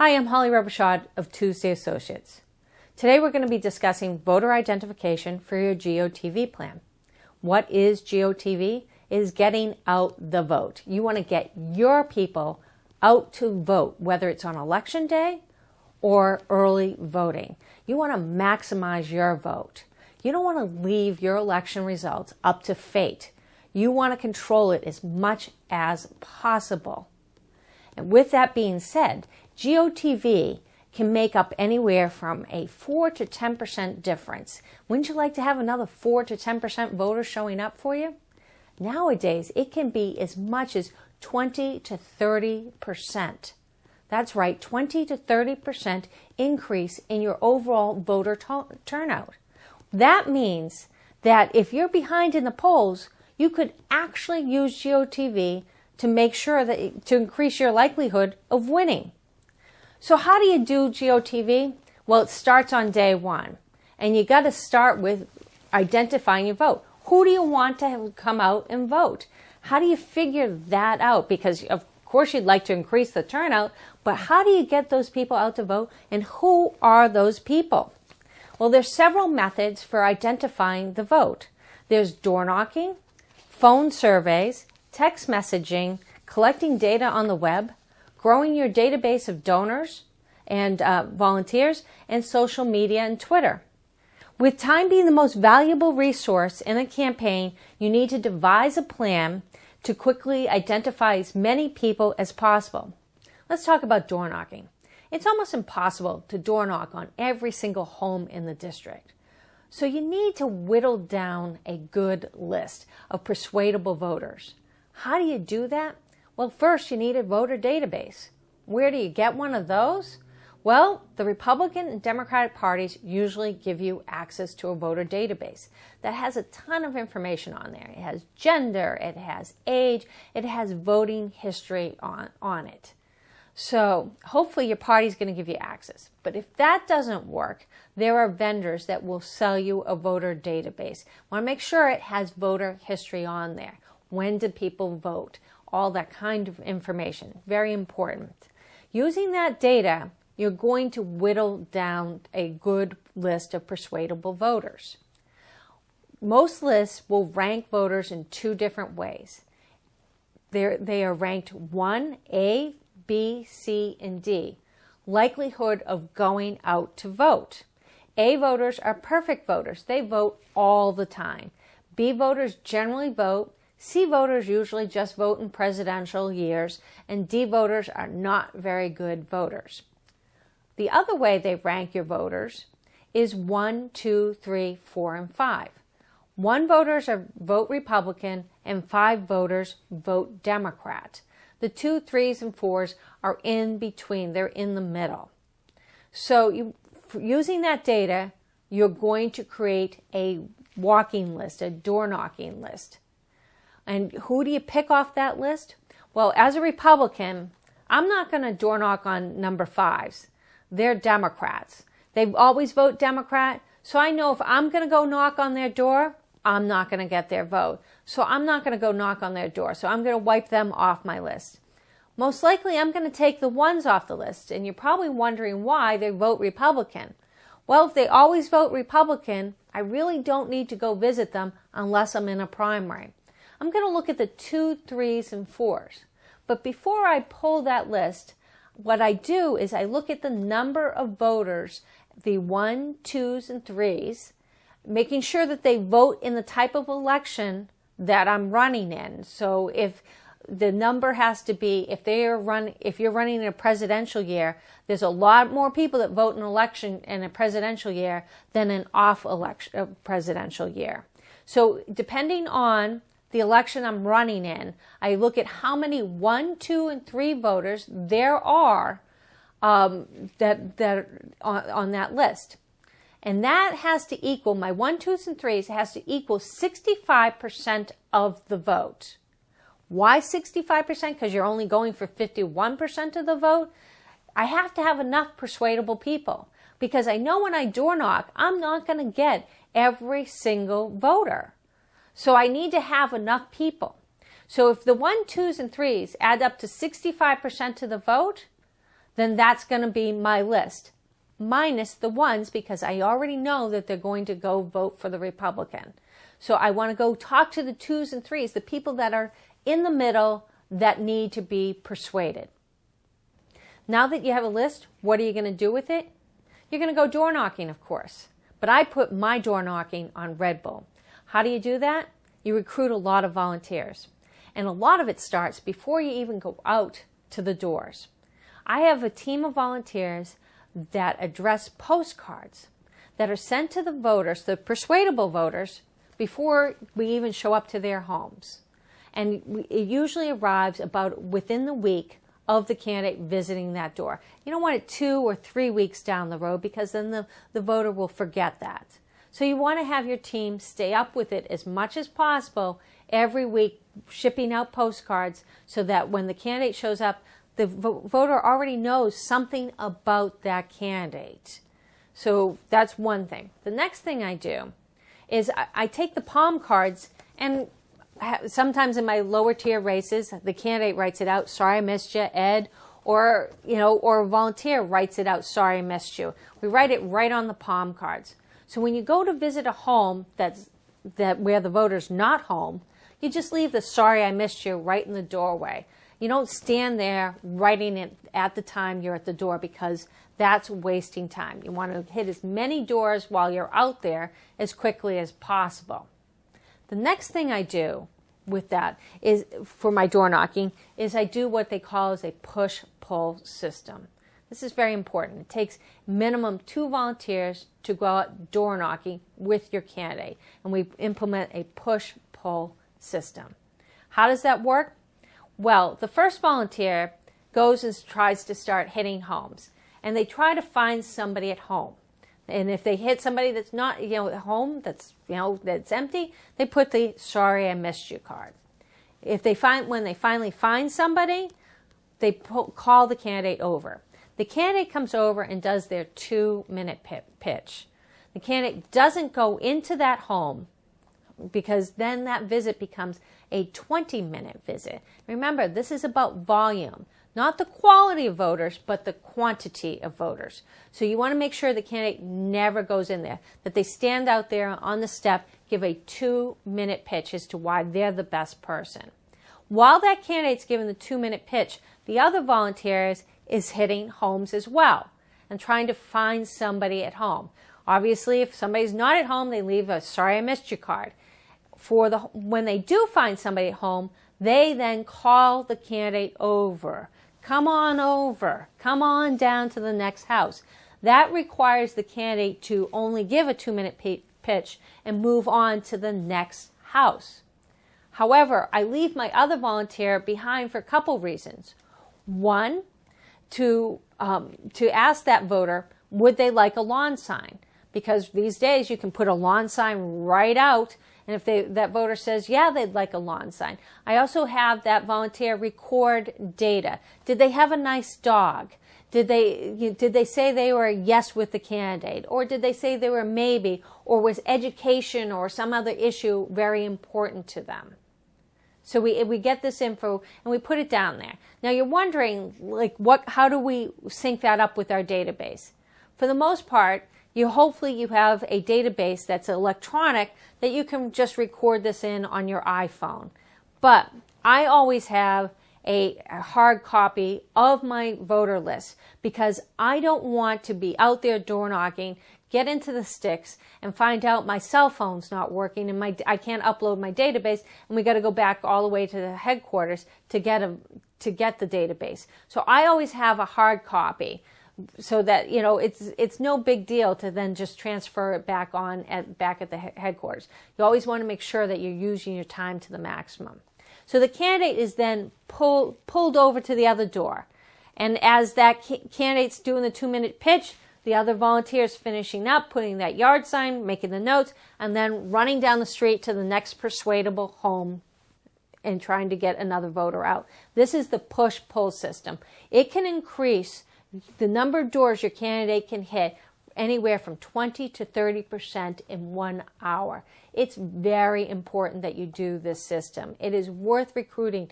Hi, I'm Holly1a of Tuesday Associates. Today we're going to be discussing voter identification for your GOTV plan. What is GOTV? It is getting out the vote. You want to get your people out to vote, whether it's on election day or early voting. You want to maximize your vote. You don't want to leave your election results up to fate. You want to control it as much as possible. And with that being said, GOTV can make up anywhere from a 4 to 10% difference. Wouldn't you like to have another 4 to 10% voters showing up for you? Nowadays, it can be as much as 20 to 30%. That's right, 20 to 30% increase in your overall voter turnout. That means that if you're behind in the polls, you could actually use GOTV to make sure that to increase your likelihood of winning. So how do you do GOTV? Well, it starts on day one, and you got to start with identifying your vote. Who do you want to come out and vote? How do you figure that out? Because of course you'd like to increase the turnout, but how do you get those people out to vote, and who are those people? Well, there's several methods for identifying the vote. There's door knocking, phone surveys, text messaging, collecting data on the web, growing your database of donors and volunteers, and social media and Twitter. With time being the most valuable resource in a campaign, you need to devise a plan to quickly identify as many people as possible. Let's talk about door knocking. It's almost impossible to door knock on every single home in the district. So you need to whittle down a good list of persuadable voters. How do you do that? Well, first you need a voter database. Where do you get one of those? Well, the Republican and Democratic parties usually give you access to a voter database that has a ton of information on there. It has gender, it has age, it has voting history on it. So hopefully your party's going to give you access. But if that doesn't work, there are vendors that will sell you a voter database. Want to make sure it has voter history on there. When did people vote? All that kind of information. Very important. Using that data, you're going to whittle down a good list of persuadable voters. Most lists will rank voters in two different ways. They are ranked 1, A, B, C, and D. Likelihood of going out to vote. A voters are perfect voters. They vote all the time. B voters generally vote. C voters usually just vote in presidential years, and D voters are not very good voters. The other way they rank your voters is 1, 2, 3, 4, and 5. 1 voters vote Republican, and 5 voters vote Democrat. The 2, 3s, and 4s are in between. They're in the middle. So using that data, you're going to create a walking list, a door knocking list. And who do you pick off that list? Well, as a Republican, I'm not going to door knock on number 5s. They're Democrats. They always vote Democrat. So I know if I'm going to go knock on their door, I'm not going to get their vote. So I'm not going to go knock on their door. So I'm going to wipe them off my list. Most likely, I'm going to take the 1s off the list. And you're probably wondering why they vote Republican. Well, if they always vote Republican, I really don't need to go visit them unless I'm in a primary. I'm going to look at the 2, 3s, and 4s. But before I pull that list, what I do is I look at the number of voters, the 1, 2s, and 3s, making sure that they vote in the type of election that I'm running in. So if the number has to be, if you're running in a presidential year, there's a lot more people that vote in election in a presidential year than an off-election presidential year. So depending on the election I'm running in, I look at how many 1, 2, and 3 voters there are that on that list. And that has to equal, my 1, 2s, and 3s has to equal 65% of the vote. Why 65%? Because you're only going for 51% of the vote? I have to have enough persuadable people. Because I know when I door knock, I'm not going to get every single voter. So I need to have enough people. So if the 1, 2s, and 3s add up to 65% of the vote, then that's going to be my list, minus the ones because I already know that they're going to go vote for the Republican. So I want to go talk to the 2s and 3s, the people that are in the middle that need to be persuaded. Now that you have a list, what are you going to do with it? You're going to go door knocking, of course. But I put my door knocking on Red Bull. How do you do that? You recruit a lot of volunteers. And a lot of it starts before you even go out to the doors. I have a team of volunteers that address postcards that are sent to the voters, the persuadable voters, before we even show up to their homes. And it usually arrives about within the week of the candidate visiting that door. You don't want it 2 or 3 weeks down the road because then the voter will forget that. So you want to have your team stay up with it as much as possible every week, shipping out postcards so that when the candidate shows up, the voter already knows something about that candidate. So that's one thing. The next thing I do is I take the palm cards, and sometimes in my lower tier races, the candidate writes it out, "Sorry I missed you, Ed," or a volunteer writes it out, "Sorry I missed you." We write it right on the palm cards. So when you go to visit a home where the voter's not home, you just leave the "Sorry I missed you" right in the doorway. You don't stand there writing it at the time you're at the door because that's wasting time. You want to hit as many doors while you're out there as quickly as possible. The next thing I do with that is, for my door knocking, is I do what they call as a push-pull system. This is very important. It takes minimum 2 volunteers to go out door knocking with your candidate, and we implement a push-pull system. How does that work? Well, the first volunteer goes and tries to start hitting homes, and they try to find somebody at home. And if they hit somebody that's not, at home, that's empty, they put the "Sorry I missed you" card. When they finally find somebody, they call the candidate over. The candidate comes over and does their 2-minute pitch. The candidate doesn't go into that home because then that visit becomes a 20-minute visit. Remember, this is about volume. Not the quality of voters, but the quantity of voters. So you want to make sure the candidate never goes in there, that they stand out there on the step, give a 2-minute pitch as to why they're the best person. While that candidate's giving the 2-minute pitch, the other volunteers is hitting homes as well and trying to find somebody at home. Obviously, if somebody's not at home, they leave a "Sorry I missed you" card. When they do find somebody at home, they then call the candidate over. "Come on over. Come on down to the next house." That requires the candidate to only give a 2-minute pitch and move on to the next house. However, I leave my other volunteer behind for a couple reasons. One, to ask that voter, would they like a lawn sign? Because these days you can put a lawn sign right out, and if that voter says, yeah, they'd like a lawn sign. I also have that volunteer record data. Did they have a nice dog? Did they say they were a yes with the candidate? Or did they say they were maybe? Or was education or some other issue very important to them? So we get this info and we put it down there. Now you're wondering, how do we sync that up with our database? For the most part, hopefully you have a database that's electronic that you can just record this in on your iPhone. But I always have a hard copy of my voter list because I don't want to be out there door knocking, get into the sticks, and find out my cell phone's not working and I can't upload my database, and we got to go back all the way to the headquarters to get the database. So I always have a hard copy, so that it's no big deal to then just transfer it back at the headquarters. You always want to make sure that you're using your time to the maximum. So the candidate is then pulled over to the other door, and as that candidate's doing the 2-minute pitch, the other volunteers finishing up, putting that yard sign, making the notes, and then running down the street to the next persuadable home and trying to get another voter out. This is the push-pull system. It can increase the number of doors your candidate can hit anywhere from 20 to 30% in 1 hour. It's very important that you do this system. It is worth recruiting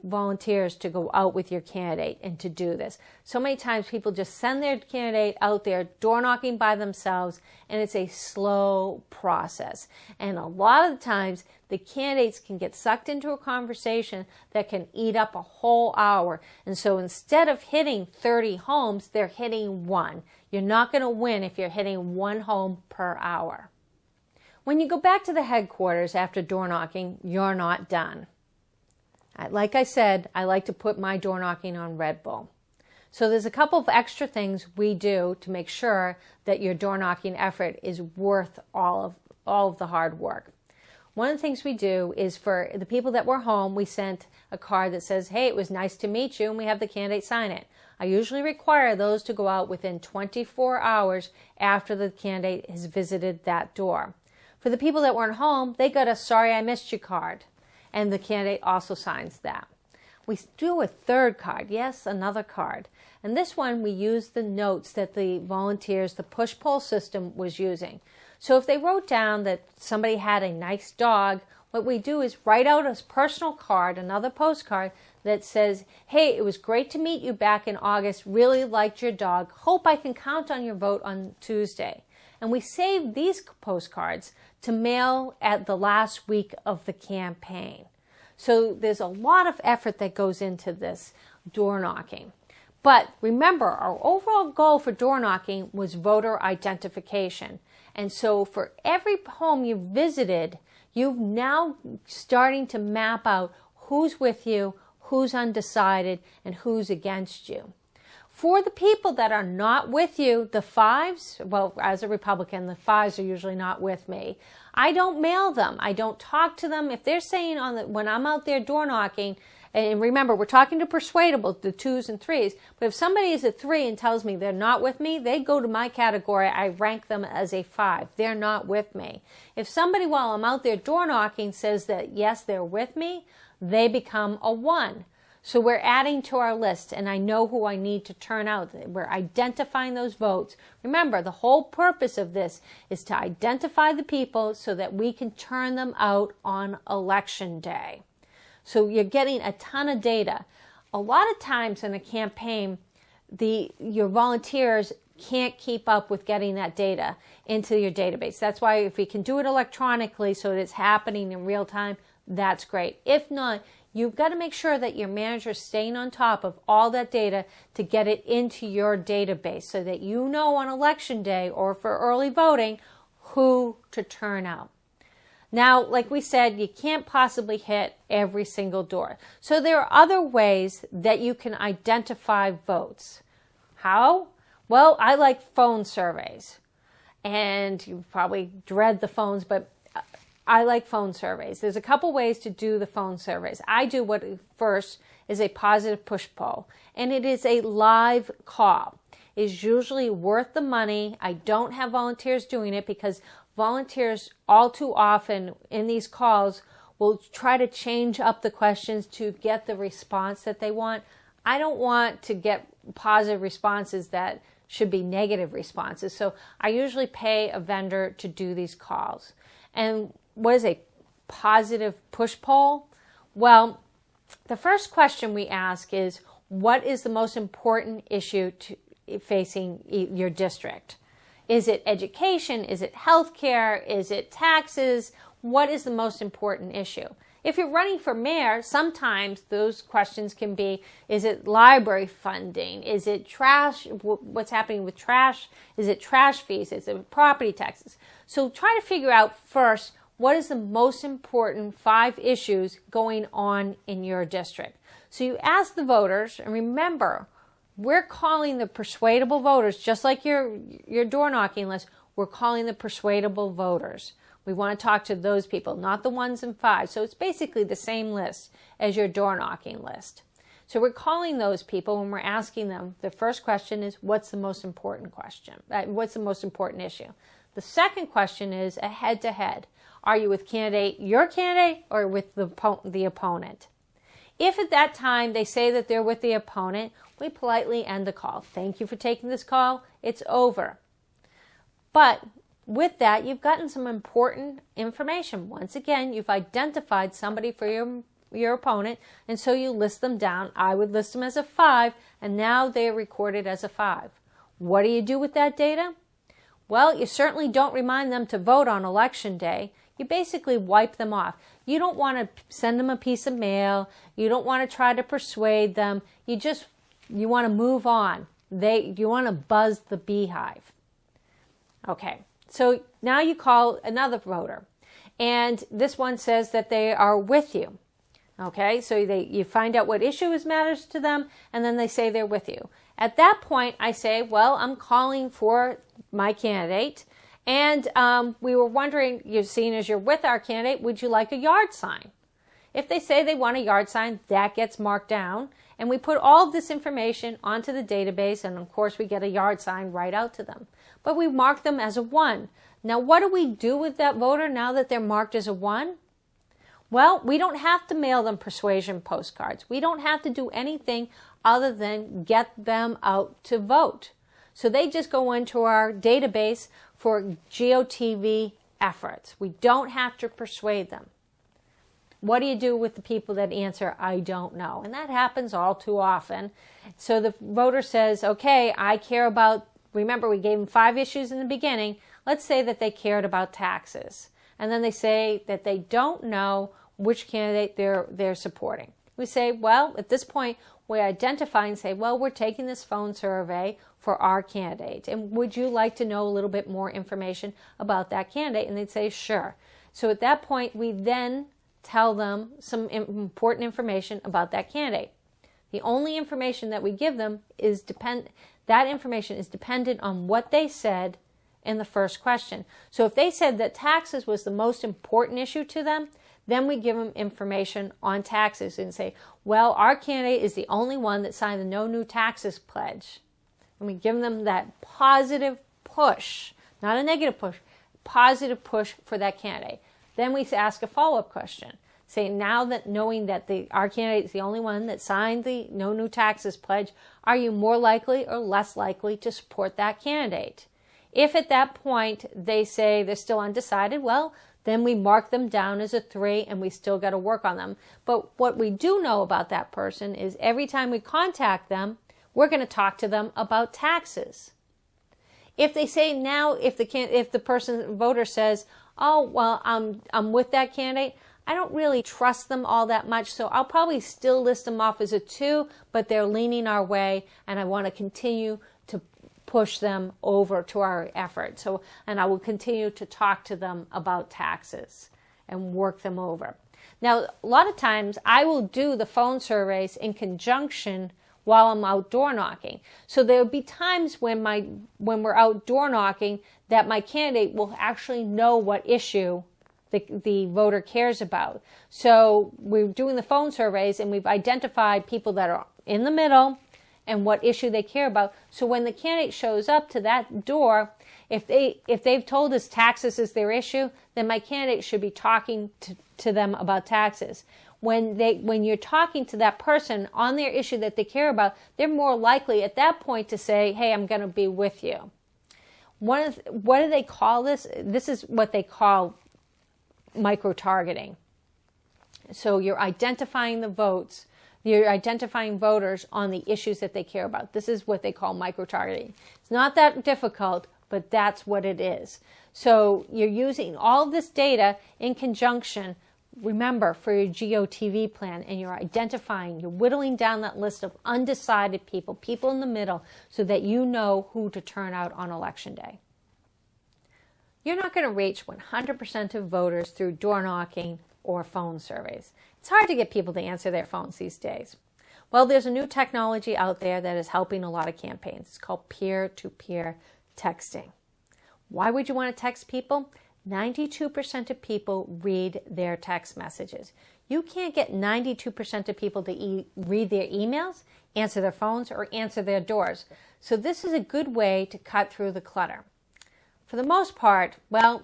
volunteers to go out with your candidate and to do this. So many times people just send their candidate out there door knocking by themselves, and it's a slow process. And a lot of the times the candidates can get sucked into a conversation that can eat up a whole hour. And so instead of hitting 30 homes, they're hitting one. You're not going to win if you're hitting one home per hour. When you go back to the headquarters after door knocking, you're not done. Like I said, I like to put my door knocking on Red Bull. So there's a couple of extra things we do to make sure that your door knocking effort is worth all of the hard work. One of the things we do is for the people that were home, we sent a card that says, hey, it was nice to meet you, and we have the candidate sign it. I usually require those to go out within 24 hours after the candidate has visited that door. For the people that weren't home, they got a sorry I missed you card. And the candidate also signs that. We do a third card, yes, another card. And this one we use the notes that the volunteers, the push-pull system was using. So if they wrote down that somebody had a nice dog, what we do is write out a personal card, another postcard that says, hey, it was great to meet you back in August, really liked your dog, hope I can count on your vote on Tuesday. And we save these postcards to mail at the last week of the campaign. So there's a lot of effort that goes into this door knocking. But remember, our overall goal for door knocking was voter identification. And so for every home you visited, you're now starting to map out who's with you, who's undecided, and who's against you. For the people that are not with you, the fives, well, as a Republican, the fives are usually not with me. I don't mail them. I don't talk to them. If they're saying when I'm out there door knocking, and remember, we're talking to persuadable, the twos and threes, but if somebody is a 3 and tells me they're not with me, they go to my category. I rank them as a 5. They're not with me. If somebody, while I'm out there door knocking, says that, yes, they're with me, they become a 1. So we're adding to our list, and I know who I need to turn out. We're identifying those votes. Remember, the whole purpose of this is to identify the people so that we can turn them out on election day. So you're getting a ton of data. A lot of times in a campaign, your volunteers can't keep up with getting that data into your database. That's why if we can do it electronically so that it's happening in real time, that's great. If not, you've got to make sure that your manager is staying on top of all that data to get it into your database so that you know on election day or for early voting who to turn out. Now, like we said, you can't possibly hit every single door. So there are other ways that you can identify votes. How? Well, I like phone surveys. And you probably dread the phones, but I like phone surveys. There's a couple ways to do the phone surveys. I do what first is a positive push poll, and it is a live call. It's usually worth the money. I don't have volunteers doing it because volunteers all too often in these calls will try to change up the questions to get the response that they want. I don't want to get positive responses that should be negative responses. So I usually pay a vendor to do these calls. And what is a positive push poll? Well, the first question we ask is, what is the most important issue facing your district? Is it education? Is it healthcare? Is it taxes? What is the most important issue? If you're running for mayor, sometimes those questions can be, is it library funding? Is it trash? What's happening with trash? Is it trash fees? Is it property taxes? So try to figure out first, what is the most important 5 issues going on in your district? So you ask the voters, and remember, we're calling the persuadable voters, just like your door knocking list, we're calling the persuadable voters. We want to talk to those people, not the 1s and 5s. So it's basically the same list as your door knocking list. So we're calling those people when we're asking them. The first question is, what's the most important question? What's the most important issue? The second question is a head-to-head. Are you with your candidate, or with the opponent? If at that time they say that they're with the opponent, we politely end the call. Thank you for taking this call. It's over. But with that, you've gotten some important information. Once again, you've identified somebody for your opponent, and so you list them down. I would list them as a 5, and now they're recorded as a 5. What do you do with that data? Well, you certainly don't remind them to vote on election day. You basically wipe them off. You don't want to send them a piece of mail. You don't want to try to persuade them. You want to move on. You want to buzz the beehive. Okay, so now you call another voter, and this one says that they are with you. Okay, so you find out what issue matters to them, and then they say they're with you. At that point, I say, well, I'm calling for my candidate, and we were wondering, you're seeing as you're with our candidate, would you like a yard sign? If they say they want a yard sign, that gets marked down, and we put all of this information onto the database, and of course we get a yard sign right out to them. But we mark them as a 1. Now, what do we do with that voter now that they're marked as a 1? Well, we don't have to mail them persuasion postcards. We don't have to do anything other than get them out to vote. So they just go into our database for GeoTV efforts. We don't have to persuade them. What do you do with the people that answer, I don't know? And that happens all too often. So the voter says, okay, I care about, remember we gave them 5 issues in the beginning. Let's say that they cared about taxes. And then they say that they don't know which candidate they're supporting. We say, well, at this point, we identify and say, well, we're taking this phone survey for our candidate. And would you like to know a little bit more information about that candidate? And they'd say, sure. So at that point, we then tell them some important information about that candidate. The only information that we give them is that information is dependent on what they said in the first question. So if they said that taxes was the most important issue to them, then we give them information on taxes and say, well, our candidate is the only one that signed the No New Taxes pledge. And we give them that positive push, not a negative push, positive push for that candidate. Then we ask a follow-up question. Say, now that knowing that our candidate is the only one that signed the No New Taxes pledge, are you more likely or less likely to support that candidate? If at that point they say they're still undecided, well, then we mark them down as a 3 and we still got to work on them. But what we do know about that person is every time we contact them, we're going to talk to them about taxes. If they say now, if the voter says, oh, well, I'm with that candidate, I don't really trust them all that much, so I'll probably still list them off as a 2, but they're leaning our way and I want to continue to push them over to our effort. And I will continue to talk to them about taxes and work them over. Now, a lot of times I will do the phone surveys in conjunction while I'm outdoor knocking. So there will be times when we're outdoor knocking that my candidate will actually know what issue the voter cares about. So we're doing the phone surveys and we've identified people that are in the middle and what issue they care about. So when the candidate shows up to that door, if they've told us taxes is their issue, then my candidate should be talking to them about taxes. When you're talking to that person on their issue that they care about, they're more likely at that point to say, hey, I'm going to be with you. What do they call this? This is what they call micro-targeting. So you're identifying the votes. You're identifying voters on the issues that they care about. This is what they call micro-targeting. It's not that difficult, but that's what it is. So you're using all of this data in conjunction, remember, for your GeoTV plan, and you're whittling down that list of undecided people in the middle, so that you know who to turn out on election day. You're not going to reach 100% of voters through door knocking or phone surveys. It's hard to get people to answer their phones these days. Well, there's a new technology out there that is helping a lot of campaigns. It's called peer-to-peer texting. Why would you want to text people? 92% of people read their text messages. You can't get 92% of people to read their emails, answer their phones, or answer their doors. So this is a good way to cut through the clutter. For the most part, well,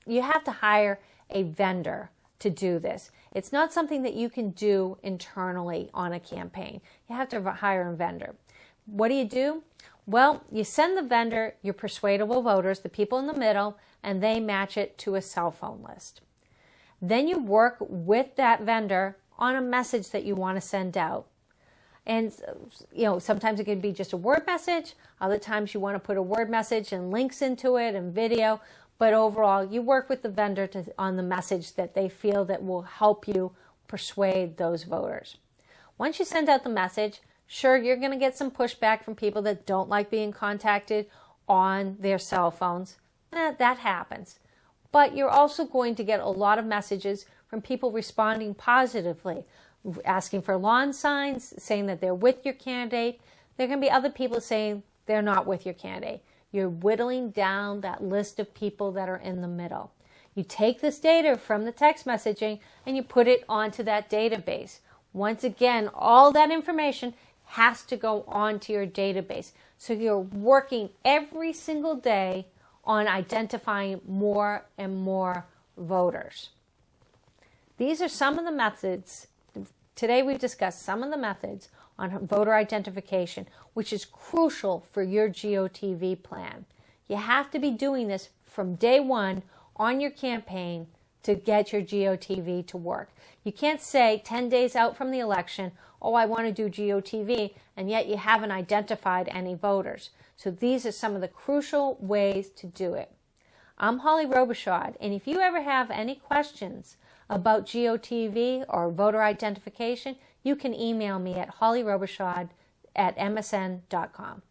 you have to hire a vendor to do this. It's not something that you can do internally on a campaign. You have to hire a vendor. What do? Well, you send the vendor your persuadable voters, the people in the middle, and they match it to a cell phone list. Then you work with that vendor on a message that you want to send out. And, sometimes it can be just a word message. Other times you want to put a word message and links into it and video. But overall, you work with the vendor on the message that they feel that will help you persuade those voters. Once you send out the message, sure, you're going to get some pushback from people that don't like being contacted on their cell phones. That happens. But you're also going to get a lot of messages from people responding positively, asking for lawn signs, saying that they're with your candidate. There can be other people saying they're not with your candidate. You're whittling down that list of people that are in the middle. You take this data from the text messaging and you put it onto that database. Once again, all that information has to go onto your database. So you're working every single day on identifying more and more voters. These are some of the methods. Today we've discussed some of the methods on voter identification, which is crucial for your GOTV plan. You have to be doing this from day one on your campaign to get your GOTV to work. You can't say 10 days out from the election, oh, I want to do GOTV, and yet you haven't identified any voters. So these are some of the crucial ways to do it. I'm Holly1a, and if you ever have any questions about GOTV or voter identification, you can email me at holly1a@msn.com.